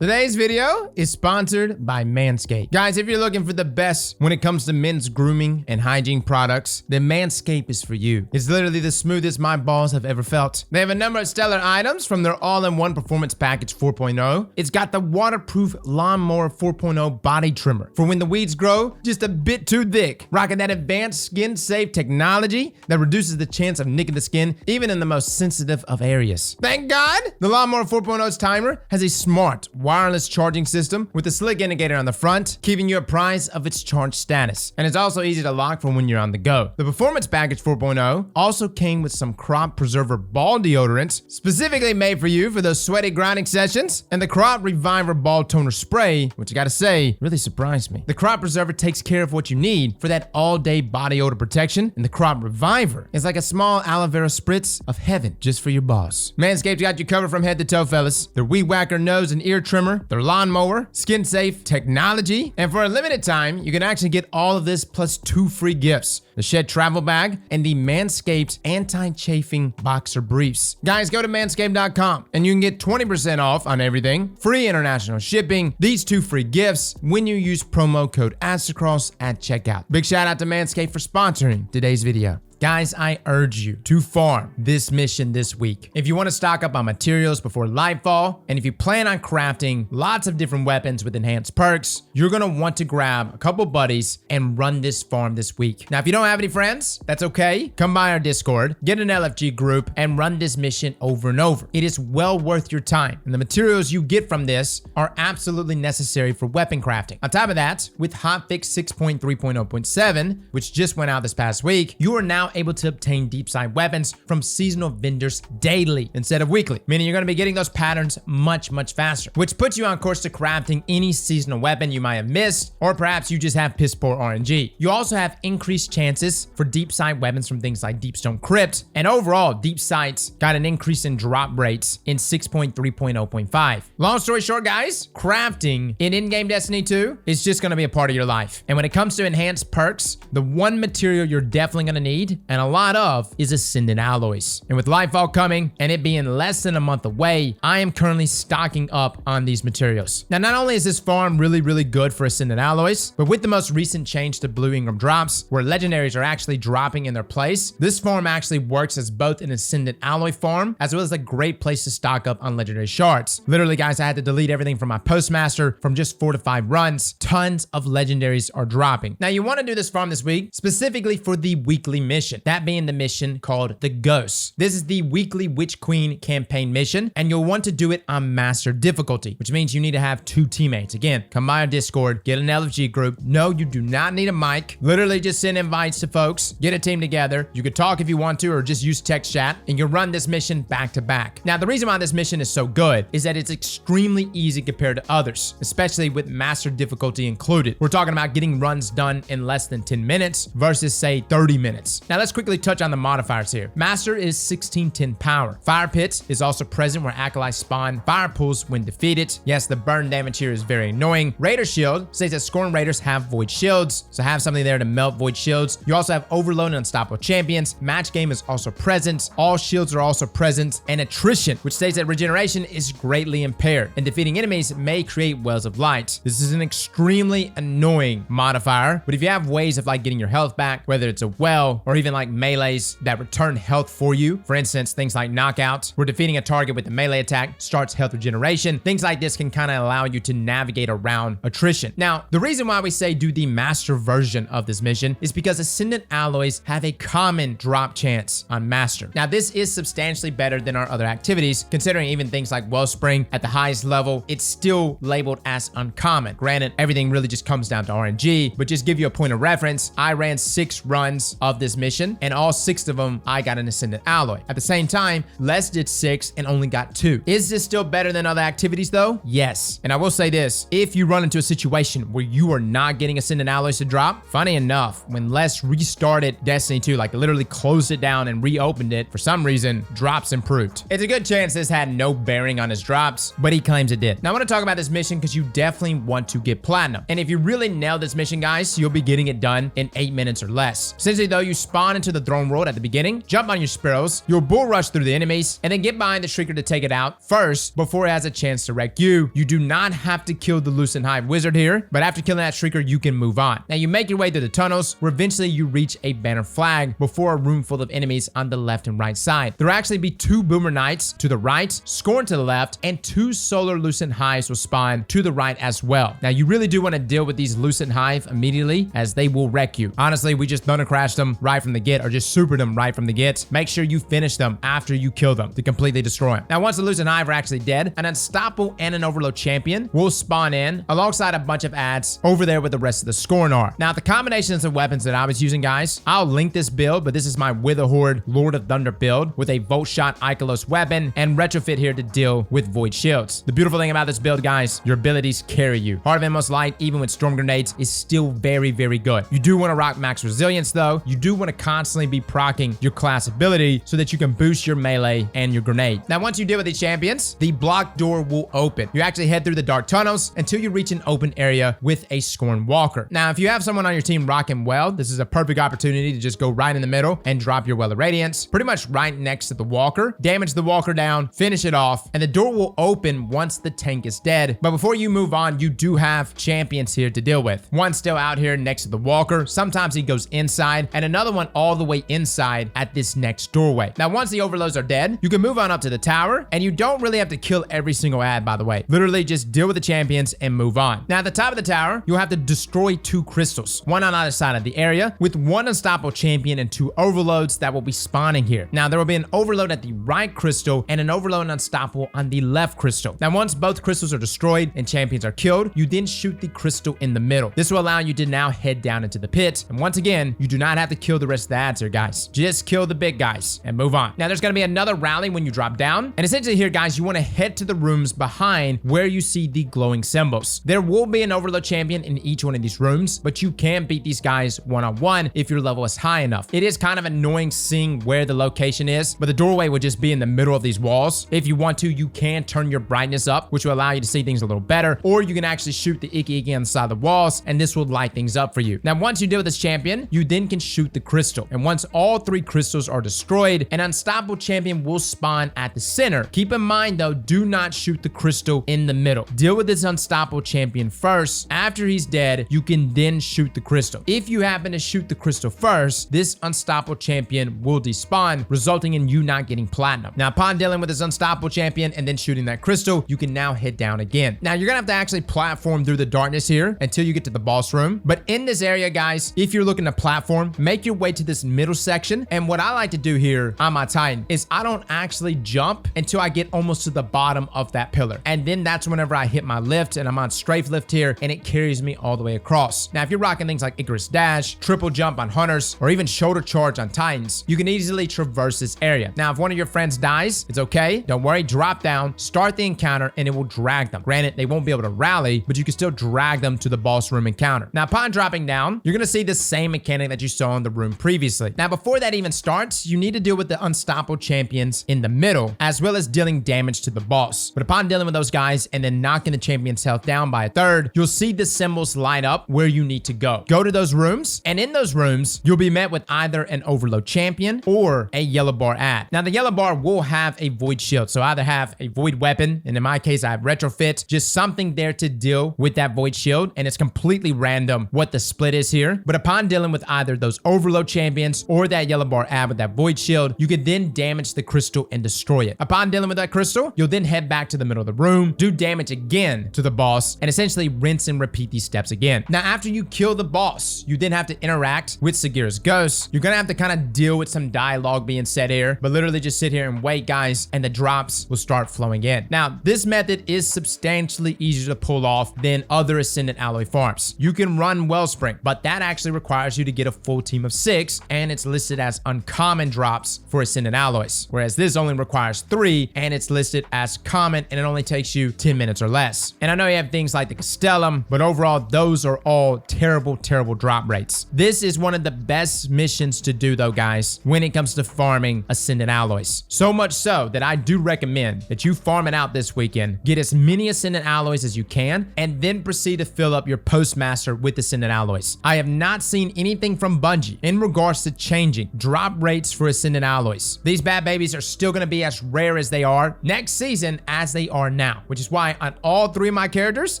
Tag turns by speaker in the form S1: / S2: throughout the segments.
S1: Today's video is sponsored by Manscaped. Guys, if you're looking for the best when it comes to men's grooming and hygiene products, then Manscaped is for you. It's literally the smoothest my balls have ever felt. They have a number of stellar items from their all-in-one Performance Package 4.0. It's got the waterproof Lawnmower 4.0 body trimmer for when the weeds grow just a bit too thick. Rocking that advanced skin-safe technology that reduces the chance of nicking the skin even in the most sensitive of areas. Thank God, the Lawnmower 4.0's timer has a smart wireless charging system with a slick indicator on the front, keeping you apprised of its charge status. And it's also easy to lock for when you're on the go. The Performance Package 4.0 also came with some crop preserver ball deodorants, specifically made for you for those sweaty grinding sessions, and the Crop Reviver ball toner spray, which I gotta say, really surprised me. The Crop Preserver takes care of what you need for that all-day body odor protection, and the Crop Reviver is like a small aloe vera spritz of heaven just for your boss. Manscaped's got you covered from head to toe, fellas. Their Weed Whacker nose and ear trimmer, their lawnmower, skin-safe technology, and for a limited time, you can actually get all of this plus 2 free gifts: the Shed Travel Bag and the Manscaped Anti-Chafing Boxer Briefs. Guys, go to manscaped.com and you can get 20% off on everything, free international shipping, these 2 free gifts when you use promo code Aztecross at checkout. Big shout out to Manscaped for sponsoring today's video. Guys, I urge you to farm this mission this week. If you want to stock up on materials before Lightfall, and if you plan on crafting lots of different weapons with enhanced perks, you're going to want to grab a couple buddies and run this farm this week. Now, if you don't have any friends, that's okay. Come by our Discord, get an LFG group, and run this mission over and over. It is well worth your time, and the materials you get from this are absolutely necessary for weapon crafting. On top of that, with hotfix 6.3.0.7, which just went out this past week, you are now able to obtain Deepsight weapons from seasonal vendors daily instead of weekly, meaning you're going to be getting those patterns much faster, which puts you on course to crafting any seasonal weapon you might have missed, or perhaps you just have piss poor RNG. You also have increased chances for Deepsight weapons from things like Deepstone Crypt, and overall, Deepsight's got an increase in drop rates in 6.3.0.5. Long story short, guys, crafting in in-game Destiny 2 is just going to be a part of your life. And when it comes to enhanced perks, the one material you're definitely going to need, and a lot of, is Ascendant alloys. And with Lightfall coming and it being less than a month away, I am currently stocking up on these materials. Now, not only is this farm really good for Ascendant alloys, but with the most recent change to Blue Ingram drops, where legendaries are actually dropping in their place, this farm actually works as both an Ascendant alloy farm as well as a great place to stock up on legendary shards. Literally, guys, I had to delete everything from my postmaster from just 4 to 5 runs. Tons of legendaries are dropping. Now, you want to do this farm this week specifically for the weekly mission. That being the mission called the Ghosts. This is the weekly Witch Queen campaign mission, and you'll want to do it on master difficulty, which means you need to have 2 teammates. Again, come by our Discord, get an LFG group. No, you do not need a mic. Literally just send invites to folks, get a team together. You could talk if you want to, or just use text chat, and you'll run this mission back to back. Now, the reason why this mission is so good is that it's extremely easy compared to others, especially with master difficulty included. We're talking about getting runs done in less than 10 minutes versus, say, 30 minutes. Now, let's quickly touch on the modifiers here. Master is 1610 power. Fire Pit is also present where acolytes spawn fire pools when defeated. Yes, the burn damage here is very annoying. Raider Shield says that Scorn Raiders have void shields, so have something there to melt void shields. You also have Overload and Unstoppable Champions. Match game is also present. All shields are also present. And Attrition, which states that regeneration is greatly impaired, and defeating enemies may create wells of light. This is an extremely annoying modifier, but if you have ways of like getting your health back, whether it's a well or even like melees that return health for you, for instance, things like Knockout, where defeating a target with a melee attack starts health regeneration, things like this can kind of allow you to navigate around attrition. Now, the reason why we say do the master version of this mission is because Ascendant alloys have a common drop chance on master. Now, this is substantially better than our other activities, considering even things like Wellspring at the highest level, it's still labeled as uncommon. Granted, everything really just comes down to RNG, but just give you a point of reference, I ran 6 runs of this mission, and all 6 of them, I got an Ascendant alloy. At the same time, Les did 6 and only got 2. Is this still better than other activities though? Yes. And I will say this, if you run into a situation where you are not getting Ascendant alloys to drop, funny enough, when Les restarted Destiny 2, like literally closed it down and reopened it, for some reason, drops improved. It's a good chance this had no bearing on his drops, but he claims it did. Now I want to talk about this mission because you definitely want to get platinum. And if you really nail this mission, guys, you'll be getting it done in 8 minutes or less. Essentially though, you spawn spawn into the throne world at the beginning, jump on your sparrows, you'll bull rush through the enemies, and then get behind the Shrieker to take it out first before it has a chance to wreck you. You do not have to kill the Lucent Hive Wizard here, but after killing that Shrieker, you can move on. Now you make your way through the tunnels, where eventually you reach a banner flag before a room full of enemies on the left and right side. There will actually be 2 Boomer Knights to the right, Scorn to the left, and 2 Solar Lucent Hives will spawn to the right as well. Now you really do want to deal with these Lucent Hive immediately, as they will wreck you. Honestly, we just Thunder Crashed them right from the get, or just supered them right from the get. Make sure you finish them after you kill them to completely destroy them. Now once the Lucent Hive are actually dead, an Unstoppable and an Overload champion will spawn in alongside a bunch of ads over there with the rest of the Scorn are. Now the combinations of weapons that I was using, guys, I'll link this build, but this is my Witherhoard Lord of Thunder build with a Volt Shot Ikelos weapon and retrofit here to deal with Void Shields. The beautiful thing about this build, guys, your abilities carry you. Heart of Inmost Light, even with Storm Grenades, is still very, very good. You do want to rock max resilience though. You do want to constantly be proccing your class ability so that you can boost your melee and your grenade. Now once you deal with these champions, the block door will open. You actually head through the dark tunnels until you reach an open area with a Scorn Walker. Now if you have someone on your team rocking Weld, this is a perfect opportunity to just go right in the middle and drop your Well of Radiance, pretty much right next to the Walker, damage the Walker down, finish it off, and the door will open once the tank is dead. But before you move on, you do have champions here to deal with. One still out here next to the Walker. Sometimes he goes inside, and another one all the way inside at this next doorway. Now once the overloads are dead, you can move on up to the tower, and you don't really have to kill every single ad, by the way. Literally just deal with the champions and move on. Now at the top of the tower, you'll have to destroy 2 crystals, one on either side of the area, with 1 unstoppable champion and 2 overloads that will be spawning here. Now there will be an overload at the right crystal and an overload and unstoppable on the left crystal. Now once both crystals are destroyed and champions are killed, you then shoot the crystal in the middle. This will allow you to now head down into the pit, and once again, you do not have to kill the rest of the ads here, guys. Just kill the big guys and move on. Now there's going to be another rally when you drop down, and essentially here, guys, you want to head to the rooms behind where you see the glowing symbols. There will be an overload champion in each one of these rooms, but you can beat these guys one-on-one if your level is high enough. It is kind of annoying seeing where the location is, but the doorway would just be in the middle of these walls. If you want to, you can turn your brightness up, which will allow you to see things a little better, or you can actually shoot the icky on the side of the walls, and this will light things up for you. Now once you deal with this champion, you then can shoot the crystal, and once all 3 crystals are destroyed, an unstoppable champion will spawn at the center. Keep in mind though, do not shoot the crystal in the middle. Deal with this unstoppable champion first. After he's dead, you can then shoot the crystal. If you happen to shoot the crystal first, this unstoppable champion will despawn, resulting in you not getting platinum. Now upon dealing with this unstoppable champion and then shooting that crystal, you can now head down again. Now you're gonna have to actually platform through the darkness here until you get to the boss room. But in this area, guys, if you're looking to platform, make your way to this middle section. And what I like to do here on my Titan is I don't actually jump until I get almost to the bottom of that pillar. And then that's whenever I hit my lift, and I'm on strafe lift here, and it carries me all the way across. Now, if you're rocking things like Icarus Dash, triple jump on Hunters, or even shoulder charge on Titans, you can easily traverse this area. Now, if one of your friends dies, it's okay. Don't worry, drop down, start the encounter, and it will drag them. Granted, they won't be able to rally, but you can still drag them to the boss room encounter. Now, upon dropping down, you're gonna see the same mechanic that you saw in the room previously. Now, before that even starts, you need to deal with the unstoppable champions in the middle, as well as dealing damage to the boss. But upon dealing with those guys and then knocking the champion's health down by a third, you'll see the symbols light up where you need to go. Go to those rooms, and in those rooms, you'll be met with either an overload champion or a yellow bar ad. Now, the yellow bar will have a void shield, so either have a void weapon, and in my case, I have retrofit, just something there to deal with that void shield, and it's completely random what the split is here. But upon dealing with either those overload champions or that yellow bar ad with that void shield, you can then damage the crystal and destroy it. Upon dealing with that crystal, you'll then head back to the middle of the room, do damage again to the boss, and essentially rinse and repeat these steps again. Now, after you kill the boss, you then have to interact with Sagira's ghost. You're gonna have to kind of deal with some dialogue being said here, but literally just sit here and wait, guys, and the drops will start flowing in. Now, this method is substantially easier to pull off than other Ascendant alloy farms. You can run Wellspring, but that actually requires you to get a full team of 6, and it's listed as uncommon drops for Ascendant alloys, whereas this only requires 3, and it's listed as common, and it only takes you 10 minutes or less. And I know you have things like the Castellum, but overall, those are all terrible, terrible drop rates. This is one of the best missions to do, though, guys, when it comes to farming Ascendant alloys. So much so that I do recommend that you farm it out this weekend, get as many Ascendant alloys as you can, and then proceed to fill up your Postmaster with Ascendant alloys. I have not seen anything from Bungie in regards regards to changing drop rates for Ascendant alloys. These bad babies are still going to be as rare as they are next season as they are now, which is why on all 3 of my characters,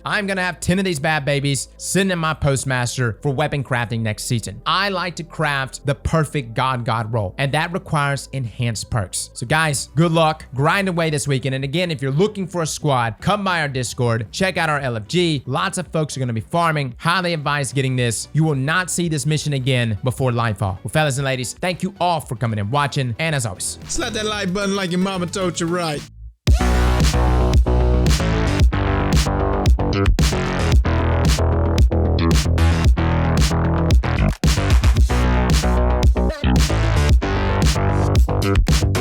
S1: I'm going to have 10 of these bad babies sitting in my postmaster for weapon crafting next season. I like to craft the perfect god roll, and that requires enhanced perks. So guys, good luck, grind away this weekend. And again, if you're looking for a squad, come by our Discord, check out our LFG. Lots of folks are going to be farming. Highly advise getting this. You will not see this mission again before Lightfall. Well, fellas and ladies, thank you all for coming and watching, and as always,
S2: slap that like button like your mama told you right.
S3: We'll be right back.